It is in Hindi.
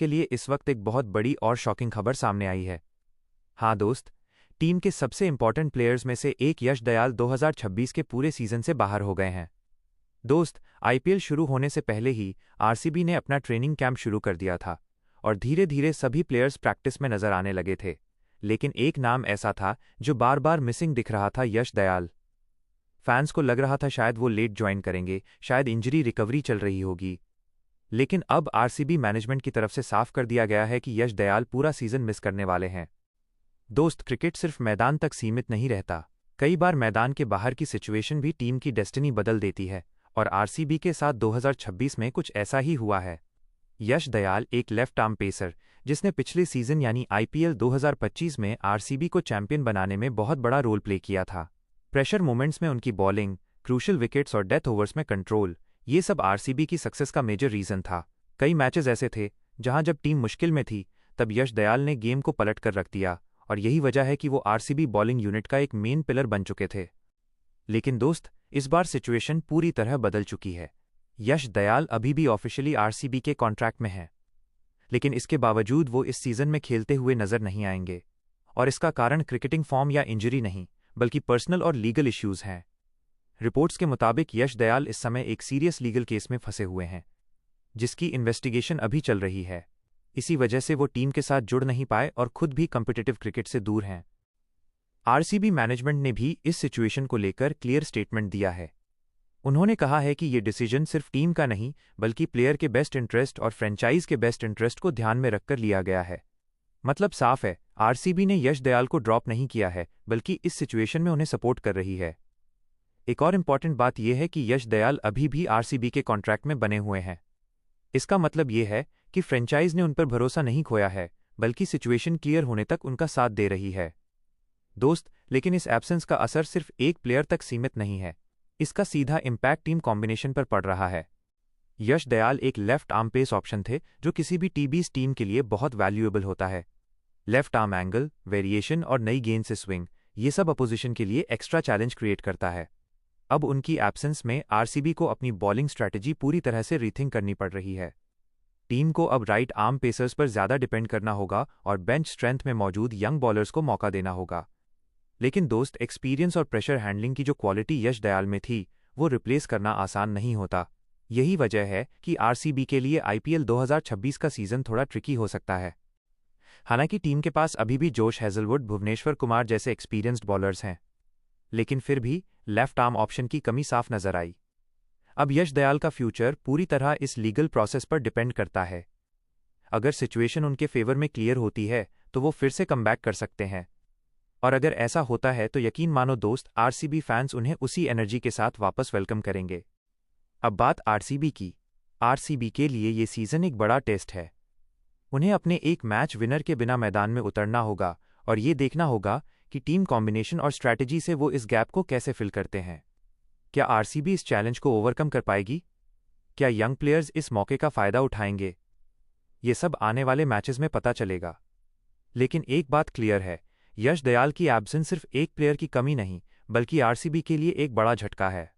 के लिए इस वक्त एक बहुत बड़ी और शॉकिंग खबर सामने आई है। हाँ दोस्त, टीम के सबसे इंपॉर्टेंट प्लेयर्स में से एक यश दयाल 2026 के पूरे सीजन से बाहर हो गए हैं। दोस्त, आईपीएल शुरू होने से पहले ही आरसीबी ने अपना ट्रेनिंग कैंप शुरू कर दिया था और धीरे धीरे सभी प्लेयर्स प्रैक्टिस में नजर आने लगे थे। लेकिन एक नाम ऐसा था जो बार बार मिसिंग दिख रहा था, यश दयाल। फैंस को लग रहा था शायद वो लेट ज्वाइन करेंगे, शायद इंजरी रिकवरी चल रही होगी। लेकिन अब आरसीबी मैनेजमेंट की तरफ से साफ कर दिया गया है कि यश दयाल पूरा सीजन मिस करने वाले हैं। दोस्त, क्रिकेट सिर्फ मैदान तक सीमित नहीं रहता। कई बार मैदान के बाहर की सिचुएशन भी टीम की डेस्टिनी बदल देती है, और आरसीबी के साथ 2026 में कुछ ऐसा ही हुआ है। यश दयाल एक लेफ्ट आर्म पेसर, जिसने पिछले सीजन यानी आईपीएल 2025 में आरसीबी को चैंपियन बनाने में बहुत बड़ा रोल प्ले किया था। प्रेशर मोमेंट्स में उनकी बॉलिंग, क्रूशल विकेट्स और डेथ ओवर्स में कंट्रोल, ये सब आरसीबी की सक्सेस का मेजर रीजन था। कई मैचेस ऐसे थे जहां जब टीम मुश्किल में थी तब यश दयाल ने गेम को पलट कर रख दिया, और यही वजह है कि वो आरसीबी बॉलिंग यूनिट का एक मेन पिलर बन चुके थे। लेकिन दोस्त, इस बार सिचुएशन पूरी तरह बदल चुकी है। यश दयाल अभी भी ऑफिशियली आरसीबी के कॉन्ट्रैक्ट में हैं, लेकिन इसके बावजूद वो इस सीजन में खेलते हुए नजर नहीं आएंगे। और इसका कारण क्रिकेटिंग फॉर्म या इंजरी नहीं, बल्कि पर्सनल और लीगल इश्यूज हैं। रिपोर्ट्स के मुताबिक यश दयाल इस समय एक सीरियस लीगल केस में फंसे हुए हैं, जिसकी इन्वेस्टिगेशन अभी चल रही है। इसी वजह से वो टीम के साथ जुड़ नहीं पाए और खुद भी कॉम्पिटिटिव क्रिकेट से दूर हैं। आरसीबी मैनेजमेंट ने भी इस सिचुएशन को लेकर क्लियर स्टेटमेंट दिया है। उन्होंने कहा है कि ये डिसीजन सिर्फ टीम का नहीं, बल्कि प्लेयर के बेस्ट इंटरेस्ट और फ्रेंचाइज के बेस्ट इंटरेस्ट को ध्यान में रखकर लिया गया है। मतलब साफ है, आरसीबी ने यश दयाल को ड्रॉप नहीं किया है, बल्कि इस सिचुएशन में उन्हें सपोर्ट कर रही है। एक और इम्पॉर्टेंट बात यह है कि यश दयाल अभी भी आरसीबी के कॉन्ट्रैक्ट में बने हुए हैं। इसका मतलब यह है कि फ्रेंचाइज ने उन पर भरोसा नहीं खोया है, बल्कि सिचुएशन क्लियर होने तक उनका साथ दे रही है। दोस्त, लेकिन इस एब्सेंस का असर सिर्फ एक प्लेयर तक सीमित नहीं है। इसका सीधा इम्पैक्ट टीम कॉम्बिनेशन पर पड़ रहा है। यश दयाल एक लेफ्ट आर्म पेस ऑप्शन थे जो किसी भी टी20 टीम के लिए बहुत वैल्यूएबल होता है। लेफ्ट आर्म एंगल, वेरिएशन और नई गेंद से स्विंग, ये सब अपोजिशन के लिए एक्स्ट्रा चैलेंज क्रिएट करता है। अब उनकी एब्सेंस में आरसीबी को अपनी बॉलिंग स्ट्रैटेजी पूरी तरह से रीथिंक करनी पड़ रही है। टीम को अब राइट आर्म पेसर्स पर ज्यादा डिपेंड करना होगा और बेंच स्ट्रेंथ में मौजूद यंग बॉलर्स को मौका देना होगा। लेकिन दोस्त, एक्सपीरियंस और प्रेशर हैंडलिंग की जो क्वालिटी यश दयाल में थी, वो रिप्लेस करना आसान नहीं होता। यही वजह है कि आरसीबी के लिए आईपीएल 2026 का सीजन थोड़ा ट्रिकी हो सकता है। हालांकि टीम के पास अभी भी जोश हेजलवुड, भुवनेश्वर कुमार जैसे एक्सपीरियंस्ड बॉलर्स हैं, लेकिन फिर भी लेफ्ट आर्म ऑप्शन की कमी साफ नजर आई। अब यश दयाल का फ्यूचर पूरी तरह इस लीगल प्रोसेस पर डिपेंड करता है। अगर सिचुएशन उनके फेवर में क्लियर होती है तो वो फिर से कमबैक कर सकते हैं, और अगर ऐसा होता है तो यकीन मानो दोस्त, आरसीबी फैंस उन्हें उसी एनर्जी के साथ वापस वेलकम करेंगे। अब बात आरसीबी की। आरसीबी के लिए ये सीजन एक बड़ा टेस्ट है। उन्हें अपने एक मैच विनर के बिना मैदान में उतरना होगा और ये देखना होगा कि टीम कॉम्बिनेशन और स्ट्रैटेजी से वो इस गैप को कैसे फिल करते हैं। क्या आरसीबी इस चैलेंज को ओवरकम कर पाएगी? क्या यंग प्लेयर्स इस मौके का फायदा उठाएंगे? ये सब आने वाले मैचेस में पता चलेगा। लेकिन एक बात क्लियर है, यश दयाल की एब्सेंस सिर्फ एक प्लेयर की कमी नहीं, बल्कि आरसीबी के लिए एक बड़ा झटका है।